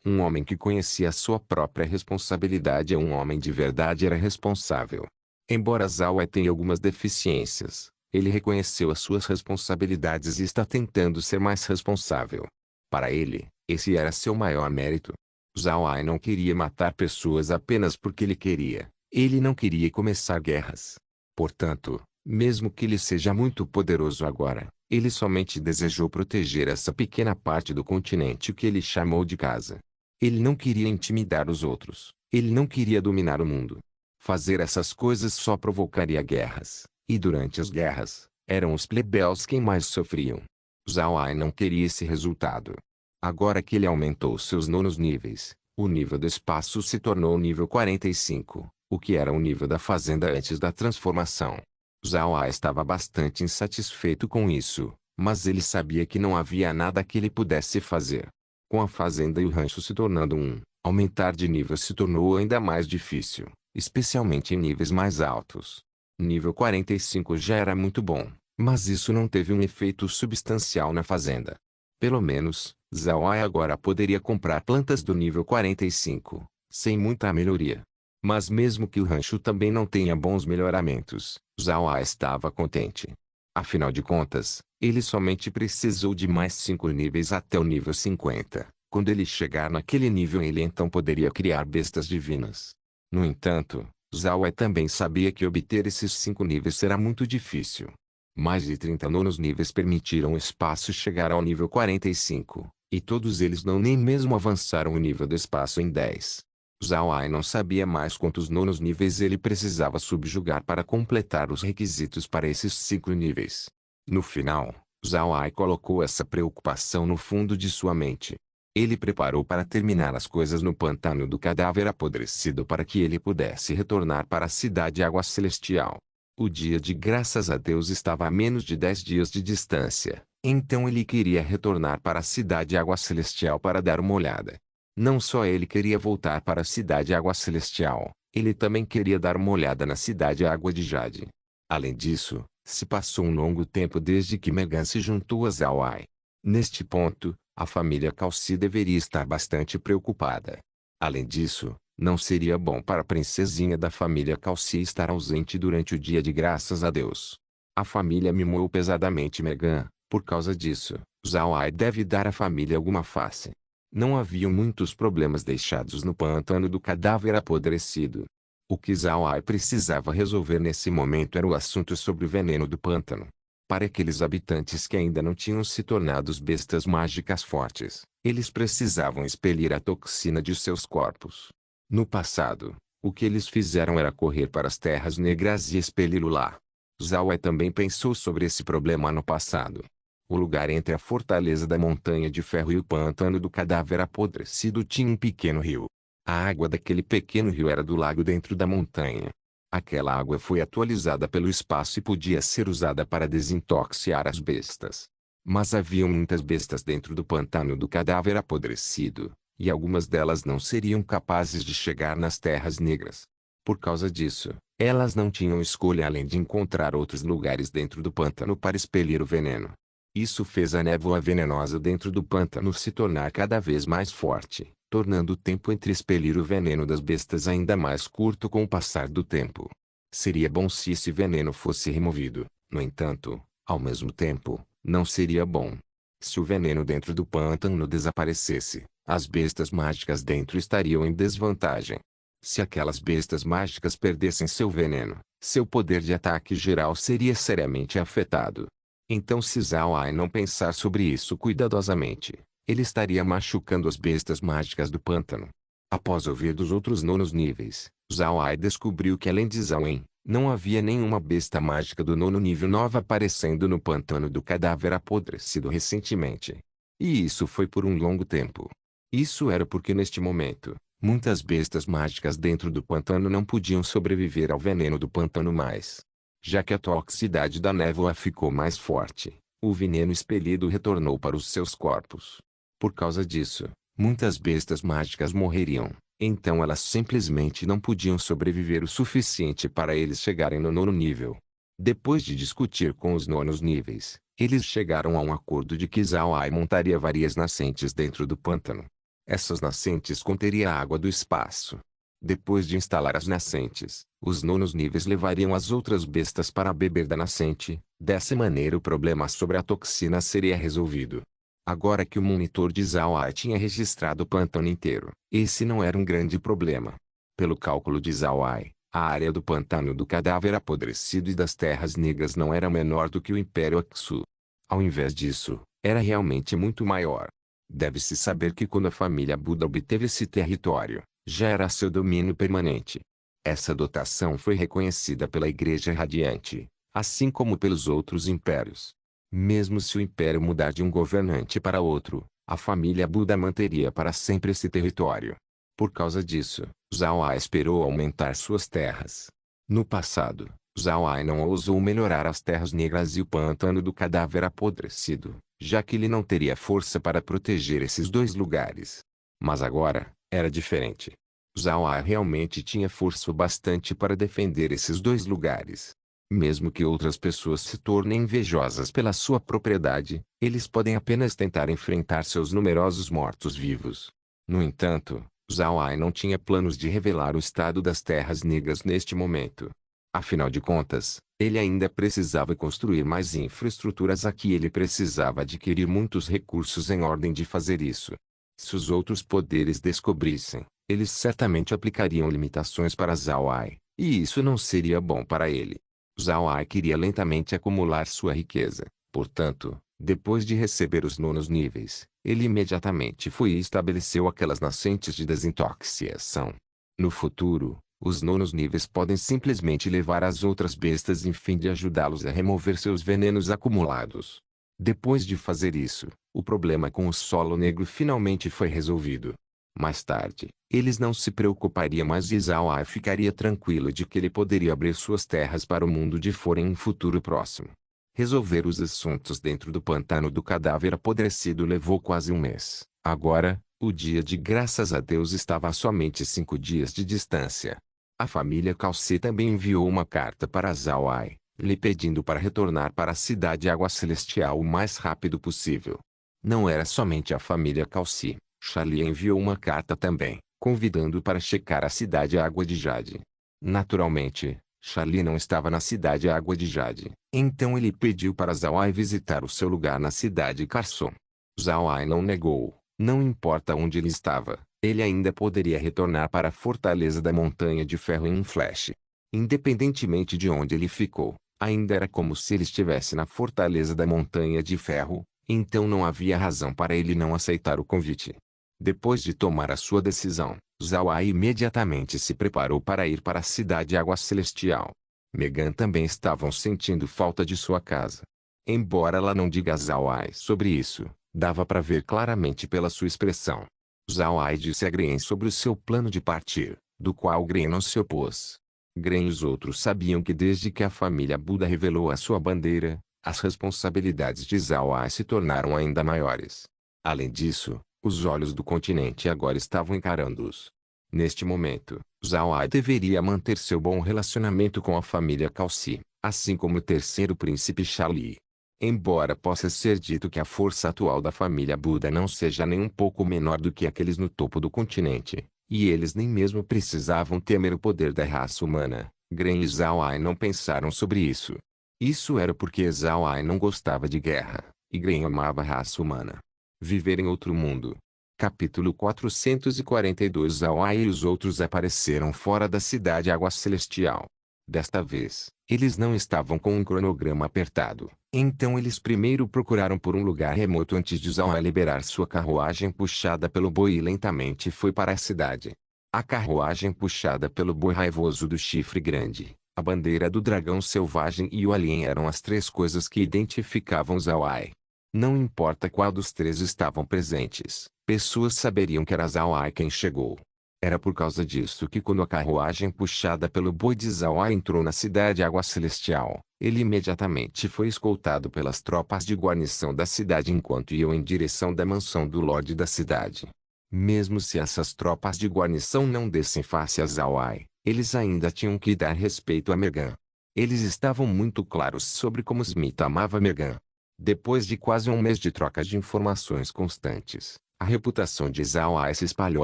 Um homem que conhecia a sua própria responsabilidade é um homem de verdade era responsável. Embora Zhao Ai tenha algumas deficiências, ele reconheceu as suas responsabilidades e está tentando ser mais responsável. Para ele, esse era seu maior mérito. Zhao Ai não queria matar pessoas apenas porque ele queria. Ele não queria começar guerras. Portanto, mesmo que ele seja muito poderoso agora, ele somente desejou proteger essa pequena parte do continente que ele chamou de casa. Ele não queria intimidar os outros. Ele não queria dominar o mundo. Fazer essas coisas só provocaria guerras, e durante as guerras, eram os plebeus quem mais sofriam. Zhao Ai não queria esse resultado. Agora que ele aumentou seus nonos níveis, o nível do espaço se tornou o nível 45, o que era o nível da fazenda antes da transformação. Zhao Ai estava bastante insatisfeito com isso, mas ele sabia que não havia nada que ele pudesse fazer. Com a fazenda e o rancho se tornando aumentar de nível se tornou ainda mais difícil, especialmente em níveis mais altos. Nível 45 já era muito bom, mas isso não teve um efeito substancial na fazenda. Pelo menos, Zhao Ai agora poderia comprar plantas do nível 45, sem muita melhoria. Mas mesmo que o rancho também não tenha bons melhoramentos, Zhao Ai estava contente. Afinal de contas, ele somente precisou de mais 5 níveis até o nível 50. Quando ele chegar naquele nível ele então poderia criar bestas divinas. No entanto, Zhao Ai também sabia que obter esses 5 níveis será muito difícil. Mais de 30 nonos níveis permitiram o espaço chegar ao nível 45, e todos eles não nem mesmo avançaram o nível do espaço em 10. Zhao Ai não sabia mais quantos nonos níveis ele precisava subjugar para completar os requisitos para esses 5 níveis. No final, Zhao Ai colocou essa preocupação no fundo de sua mente. Ele preparou para terminar as coisas no pântano do cadáver apodrecido para que ele pudesse retornar para a cidade Água Celestial. O dia de graças a Deus estava a menos de 10 dias de distância, então ele queria retornar para a cidade Água Celestial para dar uma olhada. Não só ele queria voltar para a cidade Água Celestial, ele também queria dar uma olhada na cidade Água de Jade. Além disso, se passou um longo tempo desde que Megan se juntou a Zhao Ai. Neste ponto, a família Calci deveria estar bastante preocupada. Além disso, não seria bom para a princesinha da família Calci estar ausente durante o dia de graças a Deus. A família mimou pesadamente Megan, por causa disso, Zhao Ai deve dar à família alguma face. Não haviam muitos problemas deixados no pântano do cadáver apodrecido. O que Zhao Ai precisava resolver nesse momento era o assunto sobre o veneno do pântano. Para aqueles habitantes que ainda não tinham se tornado bestas mágicas fortes, eles precisavam expelir a toxina de seus corpos. No passado, o que eles fizeram era correr para as terras negras e expeli-lo lá. Zhao Ai também pensou sobre esse problema no passado. O lugar entre a fortaleza da Montanha de Ferro e o pântano do cadáver apodrecido tinha um pequeno rio. A água daquele pequeno rio era do lago dentro da montanha. Aquela água foi atualizada pelo espaço e podia ser usada para desintoxicar as bestas. Mas haviam muitas bestas dentro do pântano do cadáver apodrecido, e algumas delas não seriam capazes de chegar nas terras negras. Por causa disso, elas não tinham escolha além de encontrar outros lugares dentro do pântano para expelir o veneno. Isso fez a névoa venenosa dentro do pântano se tornar cada vez mais forte, tornando o tempo entre expelir o veneno das bestas ainda mais curto com o passar do tempo. Seria bom se esse veneno fosse removido, no entanto, ao mesmo tempo, não seria bom. Se o veneno dentro do pântano desaparecesse, as bestas mágicas dentro estariam em desvantagem. Se aquelas bestas mágicas perdessem seu veneno, seu poder de ataque geral seria seriamente afetado. Então se Zhao Ai não pensar sobre isso cuidadosamente, ele estaria machucando as bestas mágicas do pântano. Após ouvir dos outros nonos níveis, Zhao Ai descobriu que além de Zhao Wen, não havia nenhuma besta mágica do nono nível nova aparecendo no pântano do cadáver apodrecido recentemente. E isso foi por um longo tempo. Isso era porque neste momento, Muitas bestas mágicas dentro do pântano não podiam sobreviver ao veneno do pântano mais. Já que a toxicidade da névoa ficou mais forte, o veneno expelido retornou para os seus corpos. Por causa disso, muitas bestas mágicas morreriam. Então elas simplesmente não podiam sobreviver o suficiente para eles chegarem no nono nível. Depois de discutir com os nonos níveis, eles chegaram a um acordo de que Zhao Ai montaria várias nascentes dentro do pântano. Essas nascentes conteriam a água do espaço. Depois de instalar as nascentes, os nonos níveis levariam as outras bestas para beber da nascente. Dessa maneira o problema sobre a toxina seria resolvido. Agora que o monitor de Zhao Ai tinha registrado o pântano inteiro, esse não era um grande problema. Pelo cálculo de Zhao Ai, a área do pântano do cadáver apodrecido e das terras negras não era menor do que o Império Aksu. Ao invés disso, era realmente muito maior. Deve-se saber que quando a família Buda obteve esse território, já era seu domínio permanente. Essa dotação foi reconhecida pela Igreja Radiante, assim como pelos outros impérios. Mesmo se o império mudar de um governante para outro, a família Buda manteria para sempre esse território. Por causa disso, Zhao Ai esperou aumentar suas terras. No passado, Zhao Ai não ousou melhorar as terras negras e o pântano do cadáver apodrecido, já que ele não teria força para proteger esses dois lugares. Mas agora, era diferente. Zhao Ai realmente tinha força o bastante para defender esses dois lugares. Mesmo que outras pessoas se tornem invejosas pela sua propriedade, eles podem apenas tentar enfrentar seus numerosos mortos-vivos. No entanto, Zhao Ai não tinha planos de revelar o estado das terras negras neste momento. Afinal de contas, ele ainda precisava construir mais infraestruturas aqui e ele precisava adquirir muitos recursos em ordem de fazer isso. Se os outros poderes descobrissem, eles certamente aplicariam limitações para Zhao Ai, e isso não seria bom para ele. Zhao Ai queria lentamente acumular sua riqueza, portanto, depois de receber os nonos níveis, ele imediatamente foi e estabeleceu aquelas nascentes de desintoxicação. No futuro, os nonos níveis podem simplesmente levar as outras bestas em fim de ajudá-los a remover seus venenos acumulados. Depois de fazer isso, o problema com o solo negro finalmente foi resolvido. Mais tarde, eles não se preocupariam mais e Zhao Ai ficaria tranquilo de que ele poderia abrir suas terras para o mundo de fora em um futuro próximo. Resolver os assuntos dentro do pântano do cadáver apodrecido levou quase um mês. Agora, o dia de graças a Deus estava a somente 5 dias de distância. A família Calci também enviou uma carta para Zhao Ai, lhe pedindo para retornar para a cidade Água Celestial o mais rápido possível. Não era somente a família Calci. Charlie enviou uma carta também, convidando-o para checar a cidade Água de Jade. Naturalmente, Charlie não estava na cidade Água de Jade, então ele pediu para Zhao Ai visitar o seu lugar na cidade Carson. Zhao Ai não negou, não importa onde ele estava, ele ainda poderia retornar para a fortaleza da Montanha de Ferro em um flash. Independentemente de onde ele ficou, ainda era como se ele estivesse na fortaleza da Montanha de Ferro, então não havia razão para ele não aceitar o convite. Depois de tomar a sua decisão, Zhao Ai imediatamente se preparou para ir para a cidade Água Celestial. Megan também estavam sentindo falta de sua casa. Embora ela não diga a Zhao Ai sobre isso, dava para ver claramente pela sua expressão. Zhao Ai disse a Gren sobre o seu plano de partir, do qual Gren não se opôs. Gren e os outros sabiam que desde que a família Buda revelou a sua bandeira, as responsabilidades de Zhao Ai se tornaram ainda maiores. Além disso, os olhos do continente agora estavam encarando-os. Neste momento, Zhao Ai deveria manter seu bom relacionamento com a família Calci, assim como o terceiro príncipe Charlie. Embora possa ser dito que a força atual da família Buda não seja nem um pouco menor do que aqueles no topo do continente, e eles nem mesmo precisavam temer o poder da raça humana, Gren e Zhao Ai não pensaram sobre isso. Isso era porque Zhao Ai não gostava de guerra, e Gren amava a raça humana. Viver em outro mundo. Capítulo 442. Zhao Ai e os outros apareceram fora da cidade Água Celestial. Desta vez, eles não estavam com um cronograma apertado, então eles primeiro procuraram por um lugar remoto antes de Zhao Ai liberar sua carruagem puxada pelo boi e lentamente foi para a cidade. A carruagem puxada pelo boi raivoso do chifre grande, a bandeira do dragão selvagem e o alien eram as três coisas que identificavam Zhao Ai. Não importa qual dos três estavam presentes, pessoas saberiam que era Zhao Ai quem chegou. Era por causa disso que quando a carruagem puxada pelo boi de Zhao entrou na cidade Água Celestial, ele imediatamente foi escoltado pelas tropas de guarnição da cidade enquanto iam em direção da mansão do Lorde da cidade. Mesmo se essas tropas de guarnição não dessem face a Zhao, eles ainda tinham que dar respeito a Megan. Eles estavam muito claros sobre como Smith amava Megan. Depois de quase um mês de trocas de informações constantes, a reputação de Zhao se espalhou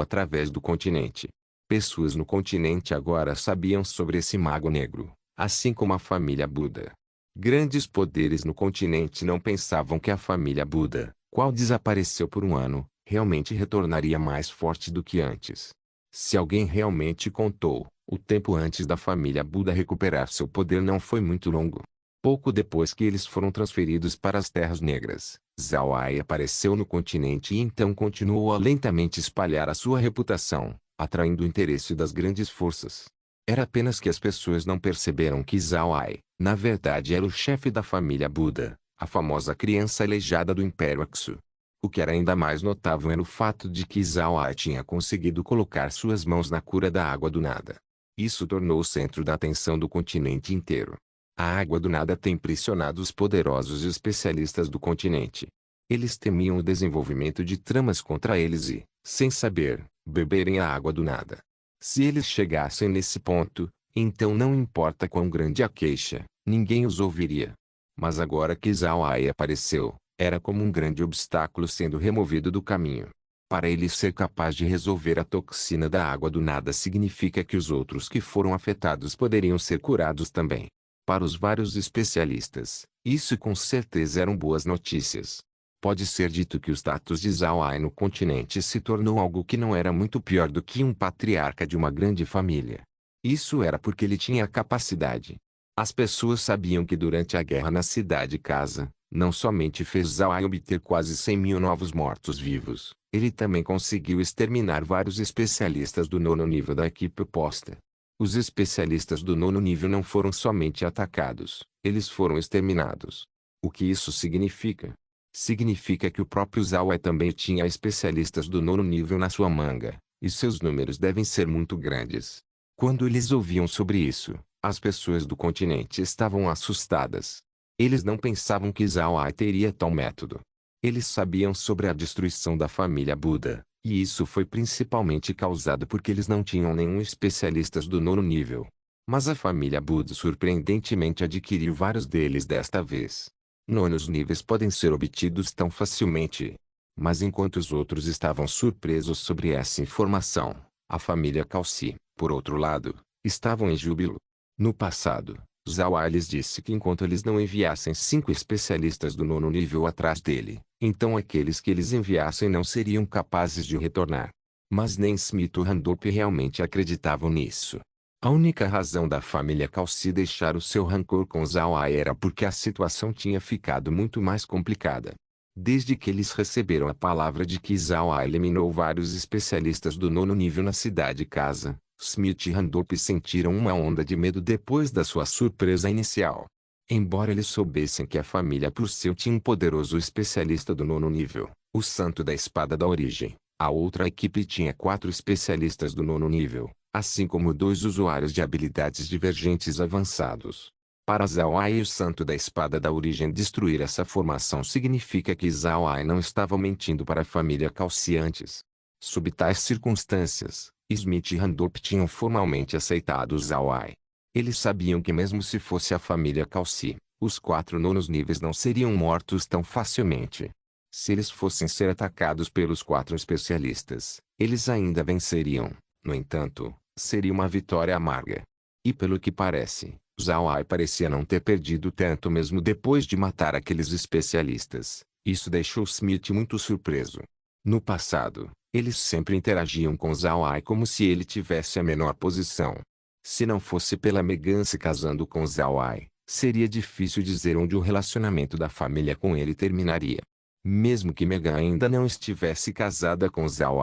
através do continente. Pessoas no continente agora sabiam sobre esse mago negro, assim como a família Buda. Grandes poderes no continente não pensavam que a família Buda, qual desapareceu por um ano, realmente retornaria mais forte do que antes. Se alguém realmente contou, o tempo antes da família Buda recuperar seu poder não foi muito longo. Pouco depois que eles foram transferidos para as Terras Negras, Zhao apareceu no continente e então continuou a lentamente espalhar a sua reputação, atraindo o interesse das grandes forças. Era apenas que as pessoas não perceberam que Zhao, na verdade, era o chefe da família Buda, a famosa criança aleijada do Império Aksu. O que era ainda mais notável era o fato de que Zhao tinha conseguido colocar suas mãos na cura da água do nada. Isso tornou o centro da atenção do continente inteiro. A água do nada tem impressionado os poderosos especialistas do continente. Eles temiam o desenvolvimento de tramas contra eles e, sem saber, beberem a água do nada. Se eles chegassem nesse ponto, então não importa quão grande a queixa, ninguém os ouviria. Mas agora que Zhao apareceu, era como um grande obstáculo sendo removido do caminho. Para ele ser capaz de resolver a toxina da água do nada significa que os outros que foram afetados poderiam ser curados também. Para os vários especialistas, isso com certeza eram boas notícias. Pode ser dito que o status de Zhao no continente se tornou algo que não era muito pior do que um patriarca de uma grande família. Isso era porque ele tinha a capacidade. As pessoas sabiam que durante a guerra na cidade casa, não somente fez Zhao obter quase 100.000 novos mortos-vivos, ele também conseguiu exterminar vários especialistas do 9º nível da equipe oposta. Os especialistas do 9º nível não foram somente atacados, eles foram exterminados. O que isso significa? Significa que o próprio Zhao também tinha especialistas do 9º nível na sua manga, e seus números devem ser muito grandes. Quando eles ouviam sobre isso, as pessoas do continente estavam assustadas. Eles não pensavam que Zhao teria tal método. Eles sabiam sobre a destruição da família Buda, e isso foi principalmente causado porque eles não tinham nenhum especialistas do 9º nível. Mas a família Buda surpreendentemente adquiriu vários deles desta vez. 9º níveis podem ser obtidos tão facilmente. Mas enquanto os outros estavam surpresos sobre essa informação, a família Calci, por outro lado, estavam em júbilo. No passado, Zhao lhes disse que enquanto eles não enviassem 5 especialistas do 9º nível atrás dele, então aqueles que eles enviassem não seriam capazes de retornar. Mas nem Smith ou Randolph realmente acreditavam nisso. A única razão da família Calci deixar o seu rancor com Zhao era porque a situação tinha ficado muito mais complicada. Desde que eles receberam a palavra de que Zhao eliminou vários especialistas do 9º nível na cidade casa, Smith e Randolph sentiram uma onda de medo depois da sua surpresa inicial. Embora eles soubessem que a família Purcell tinha um poderoso especialista do 9º nível, o Santo da Espada da Origem, a outra equipe tinha 4 especialistas do 9º nível, assim como 2 usuários de habilidades divergentes avançados. Para Zhao e o Santo da Espada da Origem destruir essa formação significa que Zhao não estava mentindo para a família Calci antes. Sob tais circunstâncias, Smith e Randolph tinham formalmente aceitado Zhao. Eles sabiam que mesmo se fosse a família Calci, os 4 9º níveis não seriam mortos tão facilmente. Se eles fossem ser atacados pelos 4 especialistas, eles ainda venceriam. No entanto, seria uma vitória amarga. E pelo que parece, Zhao parecia não ter perdido tanto mesmo depois de matar aqueles especialistas. Isso deixou Smith muito surpreso. No passado, eles sempre interagiam com Zhao como se ele tivesse a menor posição. Se não fosse pela Megan se casando com Zhao, seria difícil dizer onde o relacionamento da família com ele terminaria. Mesmo que Megan ainda não estivesse casada com Zhao,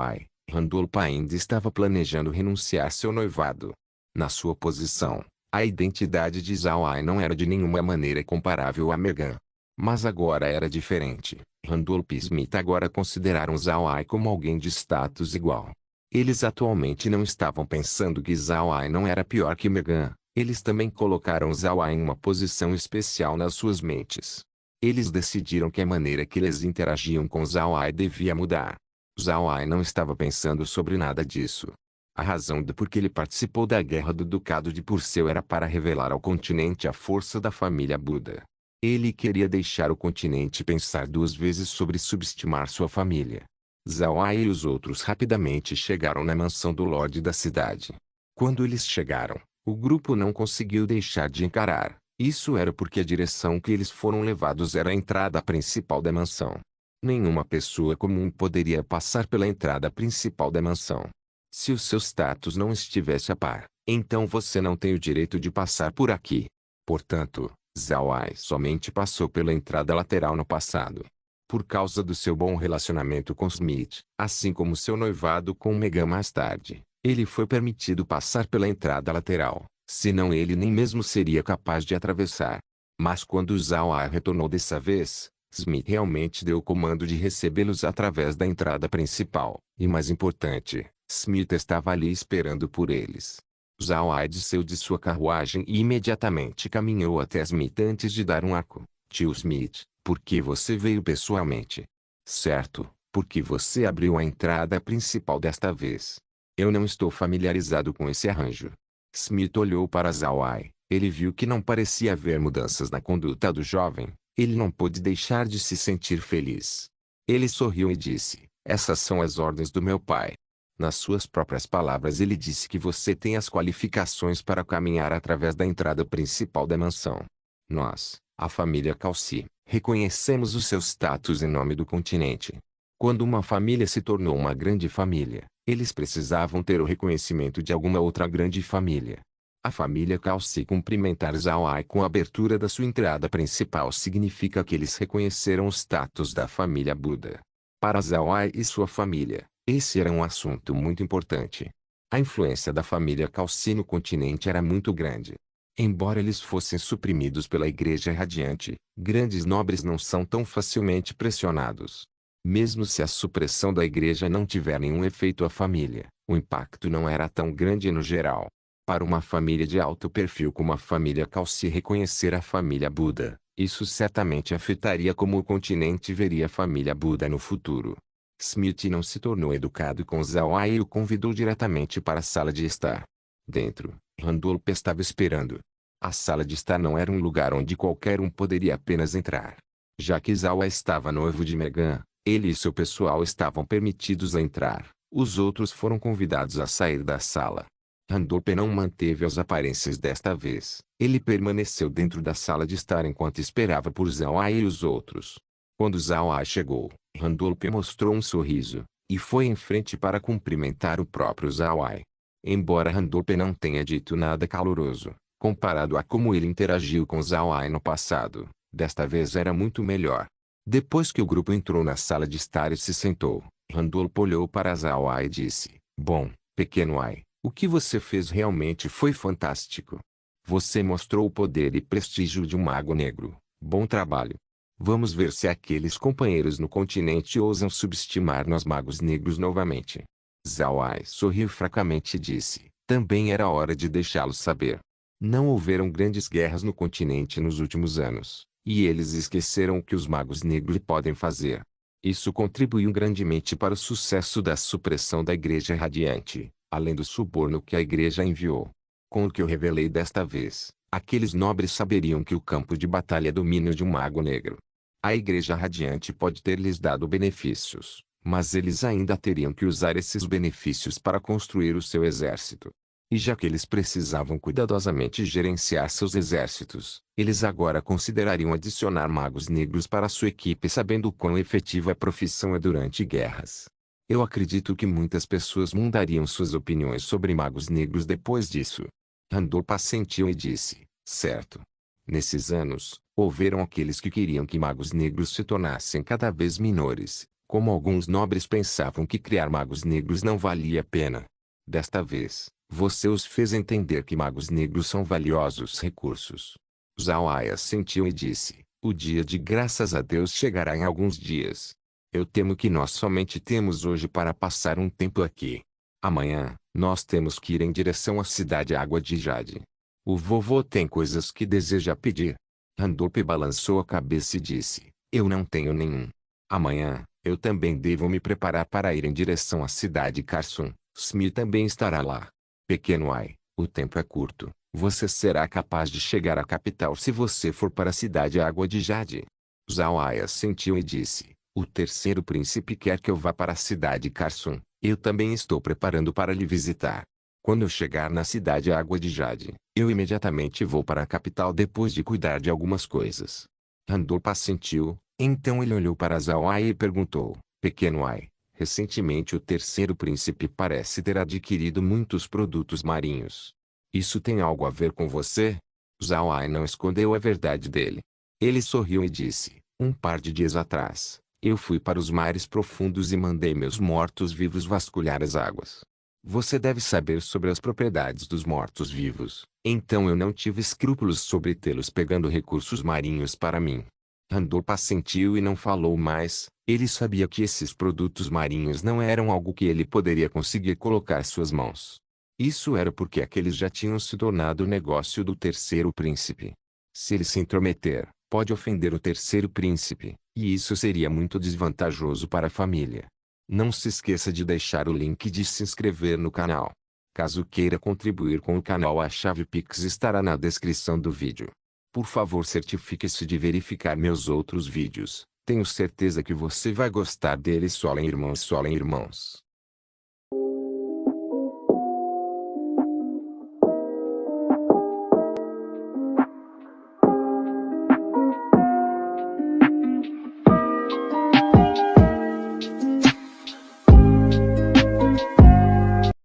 Randolph ainda estava planejando renunciar seu noivado. Na sua posição, a identidade de Zhao não era de nenhuma maneira comparável a Megan. Mas agora era diferente. Randolph e Smith agora consideraram Zhao como alguém de status igual. Eles atualmente não estavam pensando que Zhao Ai não era pior que Megan. Eles também colocaram Zhao Ai em uma posição especial nas suas mentes. Eles decidiram que a maneira que eles interagiam com Zhao Ai devia mudar. Zhao Ai não estava pensando sobre nada disso. A razão do porquê ele participou da Guerra do Ducado de Purcell era para revelar ao continente a força da família Buda. Ele queria deixar o continente pensar duas vezes sobre subestimar sua família. Zhao Ai e os outros rapidamente chegaram na mansão do Lorde da cidade. Quando eles chegaram, o grupo não conseguiu deixar de encarar. Isso era porque a direção que eles foram levados era a entrada principal da mansão. Nenhuma pessoa comum poderia passar pela entrada principal da mansão. Se o seu status não estivesse a par, então você não tem o direito de passar por aqui. Portanto, Zhao Ai somente passou pela entrada lateral no passado. Por causa do seu bom relacionamento com Smith, assim como seu noivado com Megan mais tarde, ele foi permitido passar pela entrada lateral, senão ele nem mesmo seria capaz de atravessar. Mas quando Zhao Ai retornou dessa vez, Smith realmente deu o comando de recebê-los através da entrada principal, e mais importante, Smith estava ali esperando por eles. Zhao Ai desceu de sua carruagem e imediatamente caminhou até Smith antes de dar um arco. Tio Smith, por que você veio pessoalmente? Certo, porque você abriu a entrada principal desta vez. Eu não estou familiarizado com esse arranjo. Smith olhou para Zhao Ai. Ele viu que não parecia haver mudanças na conduta do jovem. Ele não pôde deixar de se sentir feliz. Ele sorriu e disse, essas são as ordens do meu pai. Nas suas próprias palavras ele disse que você tem as qualificações para caminhar através da entrada principal da mansão. Nós, a família Calci, reconhecemos o seu status em nome do continente. Quando uma família se tornou uma grande família, eles precisavam ter o reconhecimento de alguma outra grande família. A família Calci cumprimentar Zhao Ai com a abertura da sua entrada principal significa que eles reconheceram o status da família Buda. Para Zhao Ai e sua família, esse era um assunto muito importante. A influência da família Calci no continente era muito grande. Embora eles fossem suprimidos pela Igreja Radiante, grandes nobres não são tão facilmente pressionados. Mesmo se a supressão da Igreja não tiver nenhum efeito à família, o impacto não era tão grande no geral. Para uma família de alto perfil como a família Calci reconhecer a família Buda, isso certamente afetaria como o continente veria a família Buda no futuro. Smith não se tornou educado com Zhao Ai e o convidou diretamente para a sala de estar. Dentro, Randolph estava esperando. A sala de estar não era um lugar onde qualquer um poderia apenas entrar. Já que Zhao Ai estava noivo de Megan, ele e seu pessoal estavam permitidos a entrar. Os outros foram convidados a sair da sala. Randolph não manteve as aparências desta vez. Ele permaneceu dentro da sala de estar enquanto esperava por Zhao Ai e os outros. Quando Zhao Ai chegou, Randolph mostrou um sorriso, e foi em frente para cumprimentar o próprio Zhao Ai. Embora Randolph não tenha dito nada caloroso, comparado a como ele interagiu com Zhao Ai no passado, desta vez era muito melhor. Depois que o grupo entrou na sala de estar e se sentou, Randolph olhou para Zhao Ai e disse, bom, pequeno Ai, o que você fez realmente foi fantástico. Você mostrou o poder e prestígio de um mago negro. Bom trabalho. Vamos ver se aqueles companheiros no continente ousam subestimar nós magos negros novamente. Zhao Ai sorriu fracamente e disse, também era hora de deixá-los saber. Não houveram grandes guerras no continente nos últimos anos, e eles esqueceram o que os magos negros podem fazer. Isso contribuiu grandemente para o sucesso da supressão da Igreja Radiante, além do suborno que a Igreja enviou. Com o que eu revelei desta vez, aqueles nobres saberiam que o campo de batalha é domínio de um mago negro. A Igreja Radiante pode ter lhes dado benefícios, mas eles ainda teriam que usar esses benefícios para construir o seu exército. E já que eles precisavam cuidadosamente gerenciar seus exércitos, eles agora considerariam adicionar magos negros para sua equipe sabendo o quão efetiva a profissão é durante guerras. Eu acredito que muitas pessoas mudariam suas opiniões sobre magos negros depois disso. Randolph assentiu e disse, certo. Nesses anos, houveram aqueles que queriam que magos negros se tornassem cada vez menores, como alguns nobres pensavam que criar magos negros não valia a pena. Desta vez, você os fez entender que magos negros são valiosos recursos. Zhao Ai assentiu e disse, o dia de graças a Deus chegará em alguns dias. Eu temo que nós somente temos hoje para passar um tempo aqui. Amanhã, nós temos que ir em direção à cidade Água de Jade. O vovô tem coisas que deseja pedir. Randolph balançou a cabeça e disse, eu não tenho nenhum. Amanhã, eu também devo me preparar para ir em direção à cidade Carson. Smith também estará lá. Pequeno Ai, o tempo é curto. Você será capaz de chegar à capital se você for para a cidade Água de Jade. Zhao Ai assentiu e disse, o terceiro príncipe quer que eu vá para a cidade Carson. Eu também estou preparando para lhe visitar. Quando eu chegar na cidade Água de Jade, eu imediatamente vou para a capital depois de cuidar de algumas coisas. Randolph assentiu, então ele olhou para Zhao Ai e perguntou, Pequeno Ai, recentemente o terceiro príncipe parece ter adquirido muitos produtos marinhos. Isso tem algo a ver com você? Zhao Ai não escondeu a verdade dele. Ele sorriu e disse, um par de dias atrás, eu fui para os mares profundos e mandei meus mortos-vivos vasculhar as águas. Você deve saber sobre as propriedades dos mortos-vivos, então eu não tive escrúpulos sobre tê-los pegando recursos marinhos para mim. Randolph assentiu e não falou mais, ele sabia que esses produtos marinhos não eram algo que ele poderia conseguir colocar suas mãos. Isso era porque aqueles já tinham se tornado o negócio do terceiro príncipe. Se ele se intrometer, pode ofender o terceiro príncipe, e isso seria muito desvantajoso para a família. Não se esqueça de deixar o link de se inscrever no canal. Caso queira contribuir com o canal, a chave Pix estará na descrição do vídeo. Por favor, certifique-se de verificar meus outros vídeos. Tenho certeza que você vai gostar deles. Solem irmãos, solem irmãos.